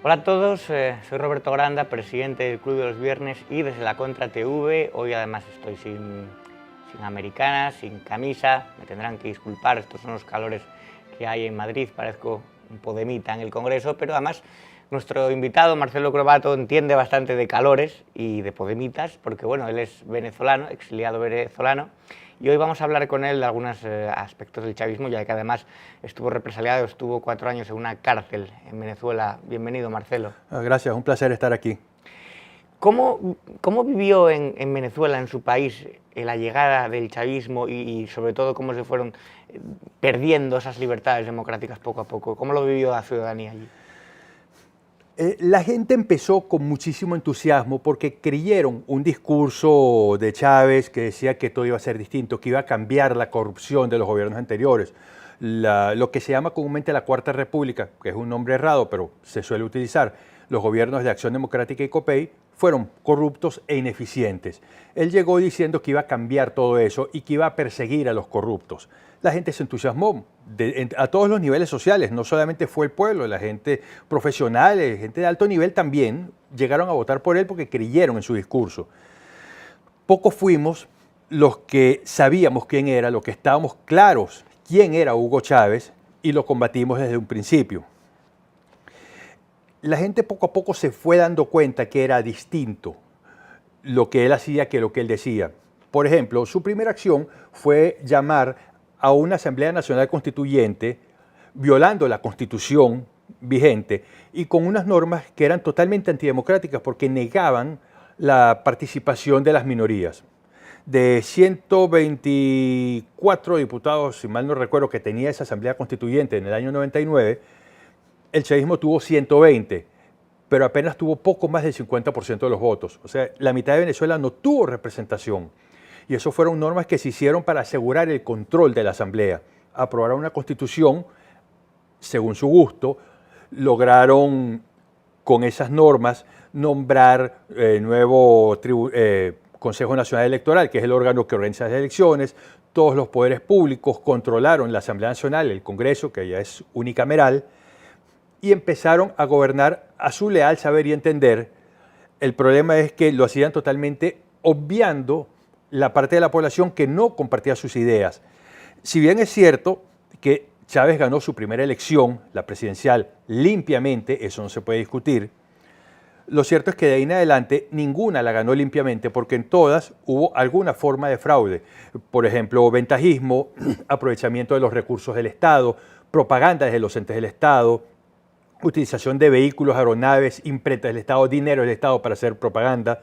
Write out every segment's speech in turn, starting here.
Hola a todos, soy Roberto Granda, presidente del Club de los Viernes y desde la Contra TV. Hoy además estoy sin americana, sin camisa, me tendrán que disculpar, estos son los calores que hay en Madrid, parezco un podemita en el Congreso, pero además nuestro invitado Marcelo Crovato entiende bastante de calores y de podemitas, porque bueno, él es venezolano, exiliado venezolano, y hoy vamos a hablar con él de algunos aspectos del chavismo, ya que además estuvo represaliado, estuvo 4 años en una cárcel en Venezuela. Bienvenido, Marcelo. Gracias, un placer estar aquí. ¿Cómo vivió en Venezuela, en su país, la llegada del chavismo y sobre todo cómo se fueron perdiendo esas libertades democráticas poco a poco? ¿Cómo lo vivió la ciudadanía allí? La gente empezó con muchísimo entusiasmo porque creyeron un discurso de Chávez que decía que todo iba a ser distinto, que iba a cambiar la corrupción de los gobiernos anteriores. Lo que se llama comúnmente la Cuarta República, que es un nombre errado, pero se suele utilizar, los gobiernos de Acción Democrática y COPEI, fueron corruptos e ineficientes. Él llegó diciendo que iba a cambiar todo eso y que iba a perseguir a los corruptos. La gente se entusiasmó a todos los niveles sociales, no solamente fue el pueblo, la gente profesional, gente de alto nivel también llegaron a votar por él porque creyeron en su discurso. Pocos fuimos los que sabíamos quién era, los que estábamos claros quién era Hugo Chávez y lo combatimos desde un principio. La gente poco a poco se fue dando cuenta que era distinto lo que él hacía que lo que él decía. Por ejemplo, su primera acción fue llamar a una Asamblea Nacional Constituyente violando la Constitución vigente y con unas normas que eran totalmente antidemocráticas porque negaban la participación de las minorías. De 124 diputados, si mal no recuerdo, que tenía esa Asamblea Constituyente en el año 99, el chavismo tuvo 120, pero apenas tuvo poco más del 50% de los votos. O sea, la mitad de Venezuela no tuvo representación. Y eso fueron normas que se hicieron para asegurar el control de la Asamblea. Aprobaron una constitución según su gusto, lograron con esas normas nombrar nuevo Consejo Nacional Electoral, que es el órgano que organiza las elecciones. Todos los poderes públicos controlaron la Asamblea Nacional, el Congreso, que ya es unicameral, y empezaron a gobernar a su leal saber y entender. El problema es que lo hacían totalmente obviando la parte de la población que no compartía sus ideas. Si bien es cierto que Chávez ganó su primera elección, la presidencial, limpiamente, eso no se puede discutir, lo cierto es que de ahí en adelante ninguna la ganó limpiamente porque en todas hubo alguna forma de fraude. Por ejemplo, ventajismo, aprovechamiento de los recursos del Estado, propaganda desde los entes del Estado, utilización de vehículos, aeronaves, imprentas del Estado, dinero del Estado para hacer propaganda,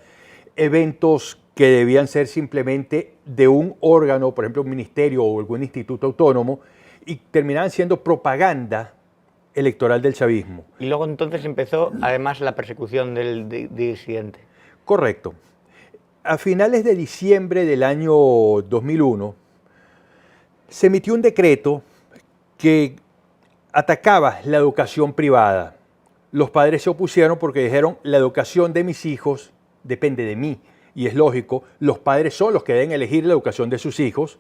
eventos que debían ser simplemente de un órgano, por ejemplo un ministerio o algún instituto autónomo, y terminaban siendo propaganda electoral del chavismo. Y luego entonces empezó además la persecución del disidente. Correcto. A finales de diciembre del año 2001 se emitió un decreto que atacaba la educación privada. Los padres se opusieron porque dijeron, la educación de mis hijos depende de mí. Y es lógico, los padres son los que deben elegir la educación de sus hijos,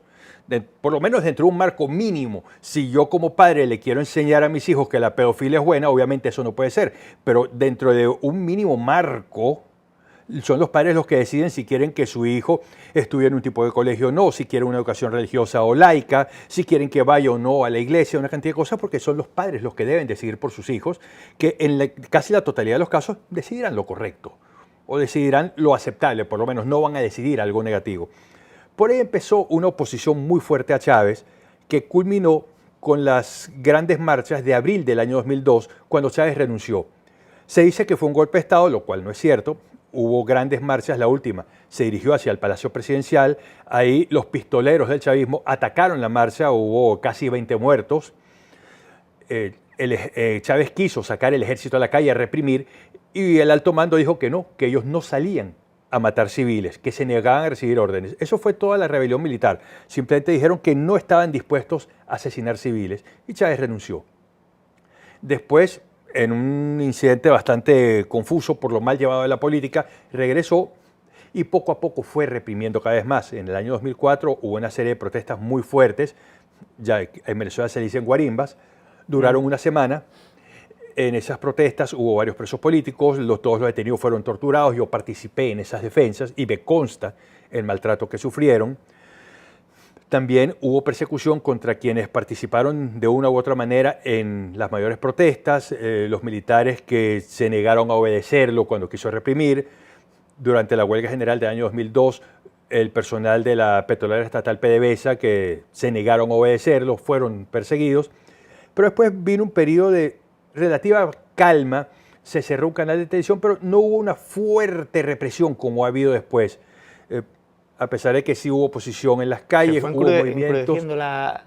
por lo menos dentro de un marco mínimo. Si yo como padre le quiero enseñar a mis hijos que la pedofilia es buena, obviamente eso no puede ser, pero dentro de un mínimo marco, son los padres los que deciden si quieren que su hijo estudie en un tipo de colegio o no, si quieren una educación religiosa o laica, si quieren que vaya o no a la iglesia, una cantidad de cosas, porque son los padres los que deben decidir por sus hijos, que en casi la totalidad de los casos decidirán lo correcto o decidirán lo aceptable, por lo menos no van a decidir algo negativo. Por ahí empezó una oposición muy fuerte a Chávez que culminó con las grandes marchas de abril del año 2002, cuando Chávez renunció. Se dice que fue un golpe de Estado, lo cual no es cierto. Hubo grandes marchas, la última se dirigió hacia el Palacio Presidencial, ahí los pistoleros del chavismo atacaron la marcha, hubo casi 20 muertos. Chávez quiso sacar el ejército a la calle a reprimir y el alto mando dijo que no, que ellos no salían a matar civiles, que se negaban a recibir órdenes. Eso fue toda la rebelión militar. Simplemente dijeron que no estaban dispuestos a asesinar civiles y Chávez renunció. Después, en un incidente bastante confuso por lo mal llevado de la política, regresó y poco a poco fue reprimiendo cada vez más. En el año 2004 hubo una serie de protestas muy fuertes, ya en Venezuela se dicen guarimbas, duraron una semana. en esas protestas hubo varios presos políticos, todos los detenidos fueron torturados, yo participé en esas defensas y me consta el maltrato que sufrieron. También hubo persecución contra quienes participaron de una u otra manera en las mayores protestas, los militares que se negaron a obedecerlo cuando quiso reprimir. Durante la huelga general del año 2002, el personal de la petrolera estatal PDVSA que se negaron a obedecerlo fueron perseguidos. Pero después vino un periodo de relativa calma, se cerró un canal de televisión, pero no hubo una fuerte represión como ha habido después. A pesar de que sí hubo oposición en las calles, hubo movimientos. Encrudeciendo la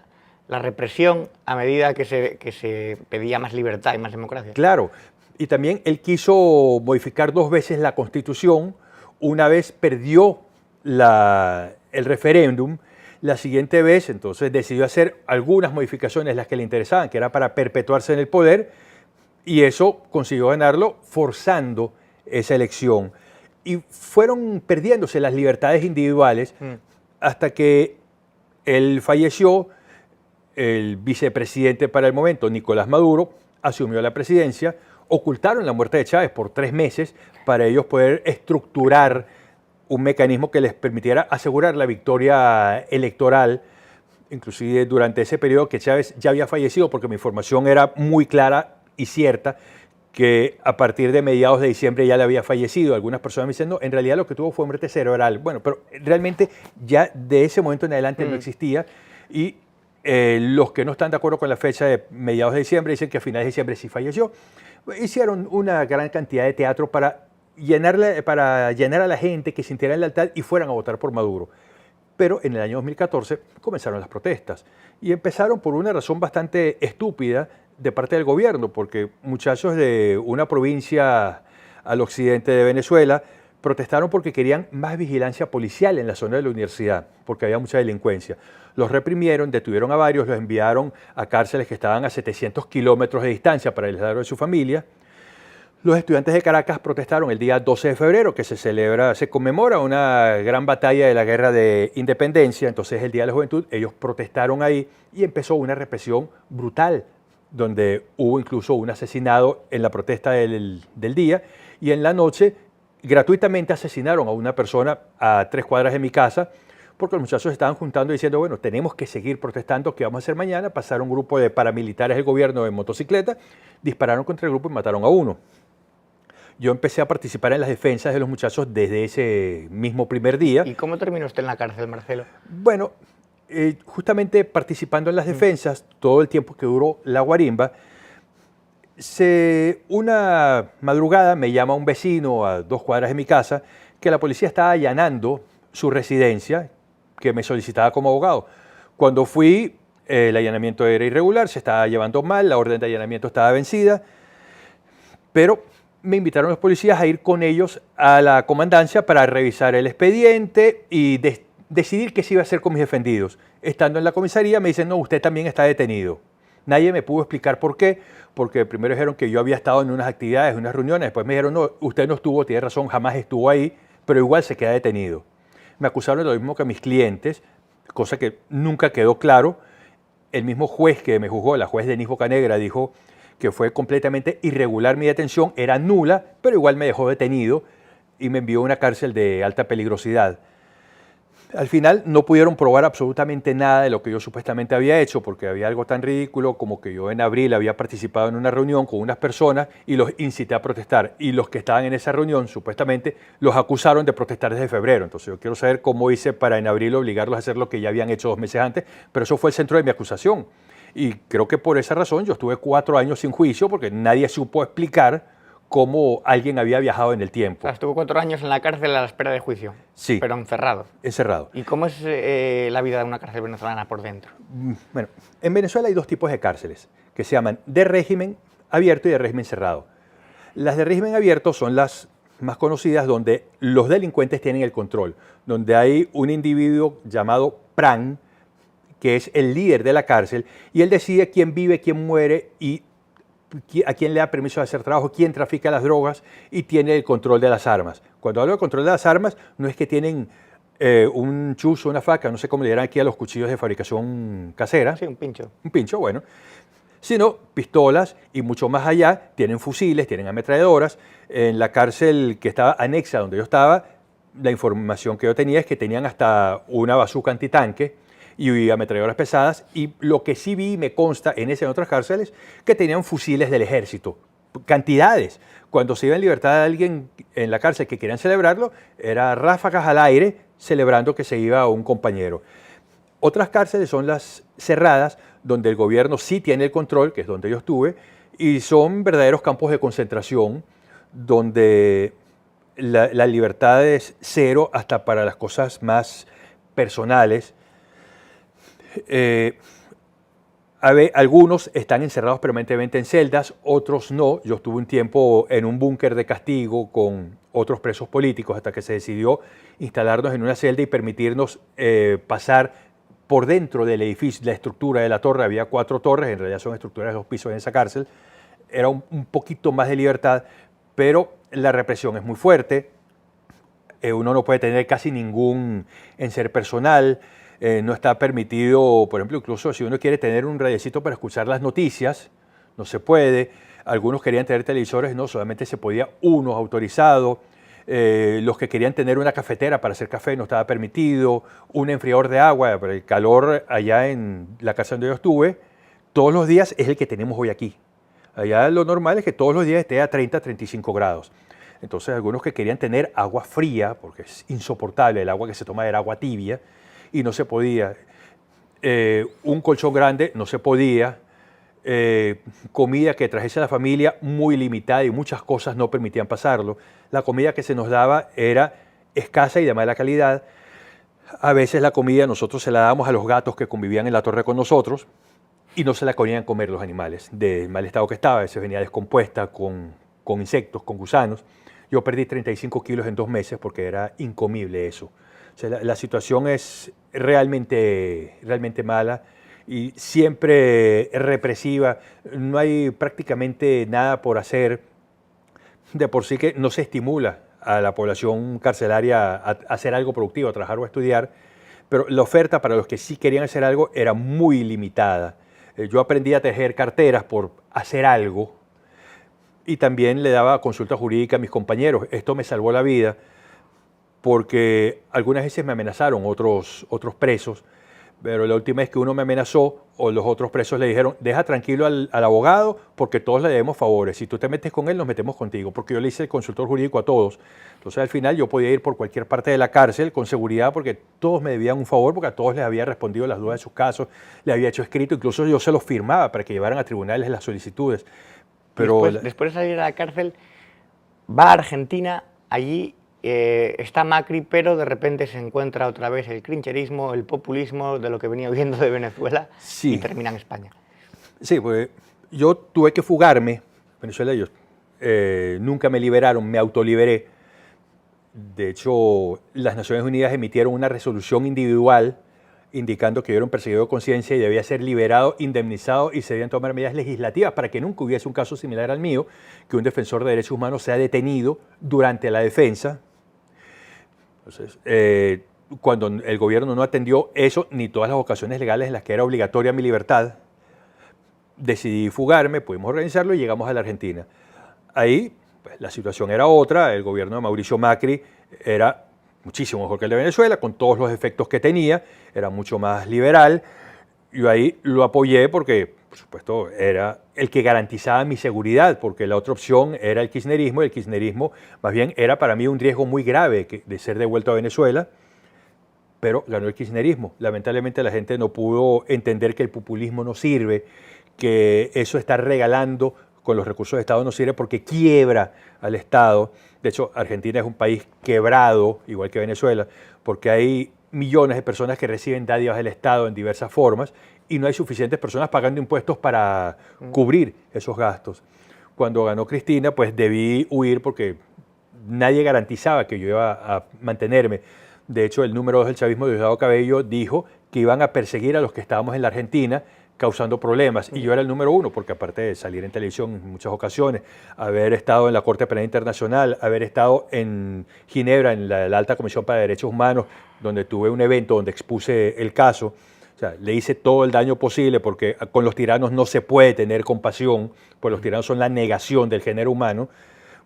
represión a medida que se pedía más libertad y más democracia. Claro, y también él quiso modificar 2 veces la Constitución. Una vez perdió el referéndum, la siguiente vez entonces decidió hacer algunas modificaciones, las que le interesaban, que era para perpetuarse en el poder, y eso consiguió ganarlo forzando esa elección. Y fueron perdiéndose las libertades individuales hasta que él falleció. El vicepresidente para el momento, Nicolás Maduro, asumió la presidencia. Ocultaron la muerte de Chávez por 3 meses para ellos poder estructurar un mecanismo que les permitiera asegurar la victoria electoral. Inclusive durante ese periodo que Chávez ya había fallecido, porque mi información era muy clara y cierta, que a partir de mediados de diciembre ya le había fallecido. Algunas personas me dicen, no, en realidad lo que tuvo fue muerte cerebral. Bueno, pero realmente ya de ese momento en adelante no existía. Y los que no están de acuerdo con la fecha de mediados de diciembre dicen que a finales de diciembre sí falleció. Hicieron una gran cantidad de teatro para llenar a la gente, que sintieran lealtad y fueran a votar por Maduro. Pero en el año 2014 comenzaron las protestas y empezaron por una razón bastante estúpida de parte del gobierno, porque muchachos de una provincia al occidente de Venezuela protestaron porque querían más vigilancia policial en la zona de la universidad, porque había mucha delincuencia. Los reprimieron, detuvieron a varios, los enviaron a cárceles que estaban a 700 kilómetros de distancia para aislarlos de su familia. Los estudiantes de Caracas protestaron el día 12 de febrero, que se conmemora una gran batalla de la Guerra de Independencia, entonces el Día de la Juventud. Ellos protestaron ahí y empezó una represión brutal, donde hubo incluso un asesinado en la protesta del día, y en la noche gratuitamente asesinaron a una persona a 3 cuadras de mi casa, porque los muchachos estaban juntando y diciendo, bueno, tenemos que seguir protestando, ¿qué vamos a hacer mañana? Pasaron un grupo de paramilitares del gobierno en motocicleta, dispararon contra el grupo y mataron a uno. Yo empecé a participar en las defensas de los muchachos desde ese mismo primer día. ¿Y cómo terminó usted en la cárcel, Marcelo? Bueno, justamente participando en las defensas, todo el tiempo que duró la guarimba, una madrugada me llama un vecino a 2 cuadras de mi casa que la policía estaba allanando su residencia, que me solicitaba como abogado. Cuando fui, el allanamiento era irregular, se estaba llevando mal, la orden de allanamiento estaba vencida, pero me invitaron los policías a ir con ellos a la comandancia para revisar el expediente y decidir qué se iba a hacer con mis defendidos. Estando en la comisaría me dicen, no, usted también está detenido. Nadie me pudo explicar por qué, porque primero dijeron que yo había estado en unas actividades, en unas reuniones, después me dijeron, no, usted no estuvo, tiene razón, jamás estuvo ahí, pero igual se queda detenido. Me acusaron de lo mismo que a mis clientes, cosa que nunca quedó claro. El mismo juez que me juzgó, la juez Denise Bocanegra, dijo que fue completamente irregular mi detención, era nula, pero igual me dejó detenido y me envió a una cárcel de alta peligrosidad. Al final no pudieron probar absolutamente nada de lo que yo supuestamente había hecho, porque había algo tan ridículo como que yo en abril había participado en una reunión con unas personas y los incité a protestar. Y los que estaban en esa reunión, supuestamente, los acusaron de protestar desde febrero. Entonces yo quiero saber cómo hice para en abril obligarlos a hacer lo que ya habían hecho 2 meses antes, pero eso fue el centro de mi acusación. Y creo que por esa razón yo estuve 4 años sin juicio, porque nadie supo explicar cómo alguien había viajado en el tiempo. O sea, estuvo 4 años en la cárcel a la espera de juicio. Sí. Pero encerrado. Encerrado. ¿Y cómo es la vida de una cárcel venezolana por dentro? Bueno, en Venezuela hay 2 tipos de cárceles, que se llaman de régimen abierto y de régimen cerrado. Las de régimen abierto son las más conocidas, donde los delincuentes tienen el control, donde hay un individuo llamado PRAN, que es el líder de la cárcel, y él decide quién vive, quién muere y a quién le da permiso de hacer trabajo, quién trafica las drogas y tiene el control de las armas. Cuando hablo de control de las armas, no es que tienen un chuzo, una faca, no sé cómo le dirán aquí a los cuchillos de fabricación casera. Sí, un pincho. Un pincho, bueno. sino pistolas y mucho más allá, tienen fusiles, tienen ametralladoras. En la cárcel que estaba anexa donde yo estaba, la información que yo tenía es que tenían hasta una bazooka antitanque y ametralladoras pesadas, y lo que sí vi y me consta en esas y en otras cárceles, que tenían fusiles del ejército, cantidades. Cuando se iba en libertad a alguien en la cárcel que querían celebrarlo, era ráfagas al aire celebrando que se iba un compañero. Otras cárceles son las cerradas, donde el gobierno sí tiene el control, que es donde yo estuve, y son verdaderos campos de concentración, donde la libertad es cero hasta para las cosas más personales. Algunos están encerrados permanentemente en celdas, otros no. Yo estuve un tiempo en un búnker de castigo con otros presos políticos hasta que se decidió instalarnos en una celda y permitirnos pasar por dentro del edificio, la estructura de la torre. Había 4 torres, en realidad son estructuras de 2 pisos en esa cárcel. Era un poquito más de libertad, pero la represión es muy fuerte. Uno no puede tener casi ningún enser personal. No está permitido, por ejemplo, incluso si uno quiere tener un radiecito para escuchar las noticias, no se puede. Algunos querían tener televisores, no, solamente se podía uno autorizado. Los que querían tener una cafetera para hacer café no estaba permitido. Un enfriador de agua para el calor allá en la casa donde yo estuve, todos los días es el que tenemos hoy aquí. Allá lo normal es que todos los días esté a 30, 35 grados. Entonces algunos que querían tener agua fría, porque es insoportable, el agua que se toma era agua tibia, y no se podía. Un colchón grande no se podía. Comida que trajese a la familia muy limitada y muchas cosas no permitían pasarlo. La comida que se nos daba era escasa y de mala calidad. A veces la comida nosotros se la dábamos a los gatos que convivían en la torre con nosotros y no se la querían comer los animales, del mal estado que estaba. A veces venía descompuesta con insectos, con gusanos. Yo perdí 35 kilos en 2 meses porque era incomible eso. O sea, la situación es realmente mala y siempre represiva. No hay prácticamente nada por hacer. De por sí que no se estimula a la población carcelaria a hacer algo productivo, a trabajar o a estudiar, pero la oferta para los que sí querían hacer algo era muy limitada. Yo aprendí a tejer carteras por hacer algo y también le daba consulta jurídica a mis compañeros. Esto me salvó la vida porque algunas veces me amenazaron otros presos, pero la última vez que uno me amenazó, o los otros presos le dijeron, deja tranquilo al abogado porque todos le debemos favores. Si tú te metes con él, nos metemos contigo, porque yo le hice el consultor jurídico a todos. Entonces al final yo podía ir por cualquier parte de la cárcel con seguridad porque todos me debían un favor, porque a todos les había respondido las dudas de sus casos, les había hecho escrito, incluso yo se los firmaba para que llevaran a tribunales las solicitudes. Pero después de salir de la cárcel, va a Argentina, allí está Macri, pero de repente se encuentra otra vez el crincherismo, el populismo de lo que venía huyendo de Venezuela, sí, y termina en España. Sí, pues yo tuve que fugarme. Venezuela, ellos nunca me liberaron, me autoliberé. De hecho, las Naciones Unidas emitieron una resolución individual indicando que yo era un perseguido de conciencia y debía ser liberado, indemnizado y se debían tomar medidas legislativas para que nunca hubiese un caso similar al mío, que un defensor de derechos humanos sea detenido durante la defensa. Entonces, cuando el gobierno no atendió eso, ni todas las ocasiones legales en las que era obligatoria mi libertad, decidí fugarme, pudimos organizarlo y llegamos a la Argentina. Ahí pues, la situación era otra, el gobierno de Mauricio Macri era muchísimo mejor que el de Venezuela, con todos los efectos que tenía, era mucho más liberal. Yo ahí lo apoyé porque, por supuesto, era el que garantizaba mi seguridad, porque la otra opción era el kirchnerismo, y el kirchnerismo más bien era para mí un riesgo muy grave de ser devuelto a Venezuela, pero ganó el kirchnerismo. Lamentablemente la gente no pudo entender que el populismo no sirve, que eso está regalando con los recursos del Estado no sirve porque quiebra al Estado. De hecho, Argentina es un país quebrado, igual que Venezuela, porque hay millones de personas que reciben dádivas del Estado en diversas formas y no hay suficientes personas pagando impuestos para cubrir esos gastos. Cuando ganó Cristina, pues debí huir porque nadie garantizaba que yo iba a mantenerme. De hecho, el número 2 del chavismo, Diosdado Cabello, dijo que iban a perseguir a los que estábamos en la Argentina causando problemas. Y yo era el número 1, porque aparte de salir en televisión en muchas ocasiones, haber estado en la Corte Penal Internacional, haber estado en Ginebra, en la Alta Comisión para Derechos Humanos, donde tuve un evento donde expuse el caso. O sea, le hice todo el daño posible porque con los tiranos no se puede tener compasión, pues los tiranos son la negación del género humano.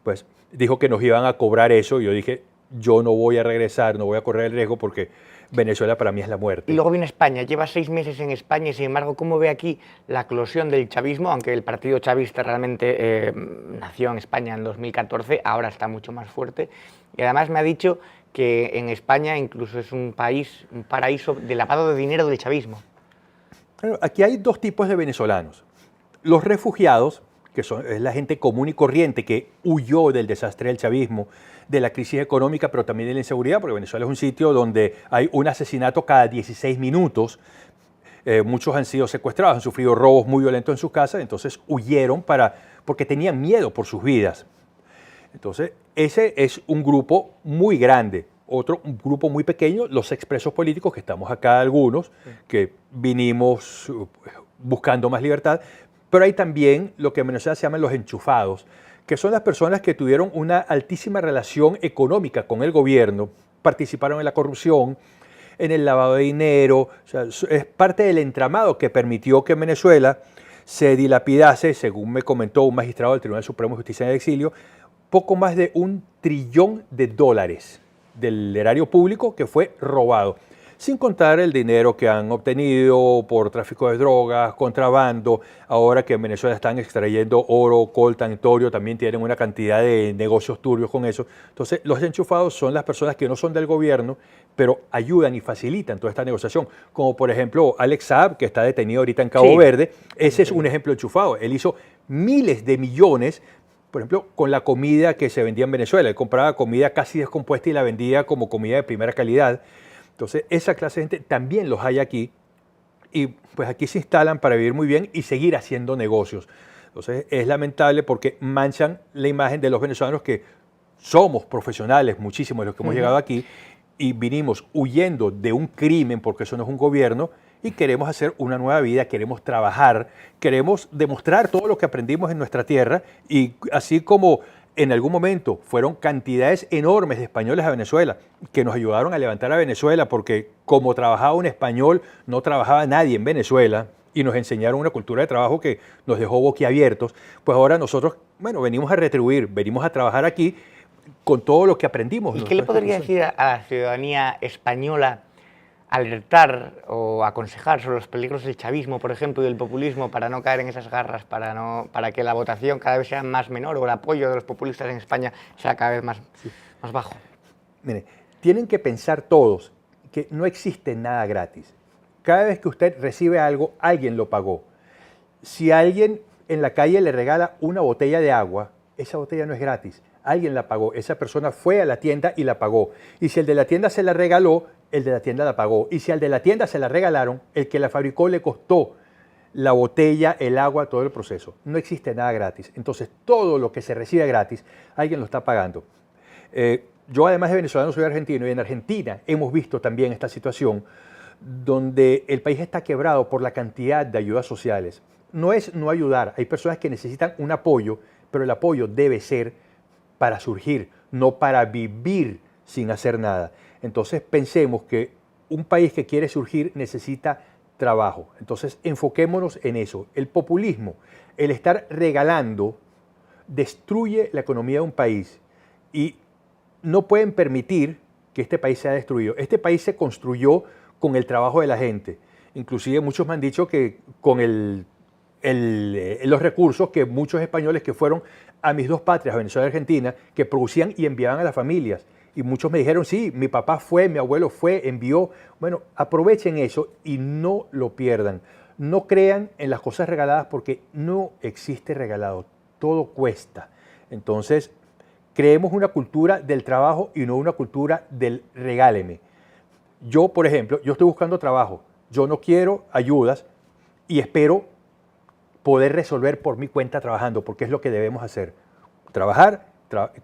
Pues dijo que nos iban a cobrar eso y yo dije, yo no voy a regresar, no voy a correr el riesgo porque Venezuela para mí es la muerte. Y luego viene España, lleva 6 meses en España y sin embargo, ¿cómo ve aquí la eclosión del chavismo? Aunque el partido chavista realmente nació en España en 2014, ahora está mucho más fuerte. Y además me ha dicho que en España incluso es un país, un paraíso de lavado de dinero del chavismo. Aquí hay dos tipos de venezolanos. Los refugiados, que es la gente común y corriente que huyó del desastre del chavismo, de la crisis económica, pero también de la inseguridad, porque Venezuela es un sitio donde hay un asesinato cada 16 minutos. Muchos han sido secuestrados, han sufrido robos muy violentos en sus casas, entonces huyeron porque tenían miedo por sus vidas. Entonces, ese es un grupo muy grande. Otro un grupo muy pequeño, los expresos políticos, que estamos acá algunos, que vinimos buscando más libertad, pero hay también lo que en Venezuela se llaman los enchufados, que son las personas que tuvieron una altísima relación económica con el gobierno, participaron en la corrupción, en el lavado de dinero, o sea, es parte del entramado que permitió que en Venezuela se dilapidase, según me comentó un magistrado del Tribunal Supremo de Justicia en el exilio, poco más de $1 trillón del erario público que fue robado, sin contar el dinero que han obtenido por tráfico de drogas, contrabando. Ahora que en Venezuela están extrayendo oro, coltan, torio, también tienen una cantidad de negocios turbios con eso. Entonces, los enchufados son las personas que no son del gobierno, pero ayudan y facilitan toda esta negociación. Como por ejemplo Alex Saab, que está detenido ahorita en Cabo Verde. Ese es un ejemplo de enchufado. Él hizo miles de millones, por ejemplo, con la comida que se vendía en Venezuela. Él compraba comida casi descompuesta y la vendía como comida de primera calidad. Entonces, esa clase de gente también los hay aquí y pues aquí se instalan para vivir muy bien y seguir haciendo negocios. Entonces, es lamentable porque manchan la imagen de los venezolanos que somos profesionales, muchísimos de los que hemos llegado aquí, y vinimos huyendo de un crimen porque eso no es un gobierno y queremos hacer una nueva vida, queremos trabajar, queremos demostrar todo lo que aprendimos en nuestra tierra y así como en algún momento fueron cantidades enormes de españoles a Venezuela que nos ayudaron a levantar a Venezuela porque como trabajaba un español no trabajaba nadie en Venezuela y nos enseñaron una cultura de trabajo que nos dejó boquiabiertos, pues ahora nosotros, bueno, venimos a retribuir, venimos a trabajar aquí con todo lo que aprendimos. ¿Y qué le podría decir a la ciudadanía española, alertar o aconsejar sobre los peligros del chavismo, por ejemplo, y del populismo para no caer en esas garras, para que la votación cada vez sea más menor o el apoyo de los populistas en España sea cada vez más bajo? Mire, tienen que pensar todos que no existe nada gratis. Cada vez que usted recibe algo, alguien lo pagó. Si alguien en la calle le regala una botella de agua, esa botella no es gratis. Alguien la pagó, esa persona fue a la tienda y la pagó. Y si el de la tienda se la regaló, el de la tienda la pagó. Y si al de la tienda se la regalaron, el que la fabricó le costó la botella, el agua, todo el proceso. No existe nada gratis. Entonces, todo lo que se recibe gratis, alguien lo está pagando. Yo, además de venezolano, soy argentino y en Argentina hemos visto también esta situación donde el país está quebrado por la cantidad de ayudas sociales. No es no ayudar, hay personas que necesitan un apoyo, pero el apoyo debe ser para surgir, no para vivir sin hacer nada. Entonces pensemos que un país que quiere surgir necesita trabajo. Entonces enfoquémonos en eso. El populismo, el estar regalando, destruye la economía de un país y no pueden permitir que este país sea destruido. Este país se construyó con el trabajo de la gente. Inclusive muchos me han dicho que con los recursos que muchos españoles que fueron a mis dos patrias, a Venezuela y Argentina, que producían y enviaban a las familias. Y muchos me dijeron, sí, mi papá fue, mi abuelo fue, envió. Bueno, aprovechen eso y no lo pierdan. No crean en las cosas regaladas porque no existe regalado. Todo cuesta. Entonces, creemos una cultura del trabajo y no una cultura del regáleme. Yo, por ejemplo, yo estoy buscando trabajo. Yo no quiero ayudas y espero poder resolver por mi cuenta trabajando, porque es lo que debemos hacer. Trabajar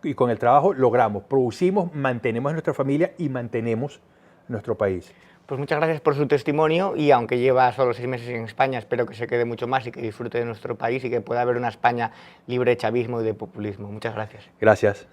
y con el trabajo logramos, producimos, mantenemos a nuestra familia y mantenemos nuestro país. Pues muchas gracias por su testimonio y aunque lleva solo 6 meses en España, espero que se quede mucho más y que disfrute de nuestro país y que pueda haber una España libre de chavismo y de populismo. Muchas gracias. Gracias.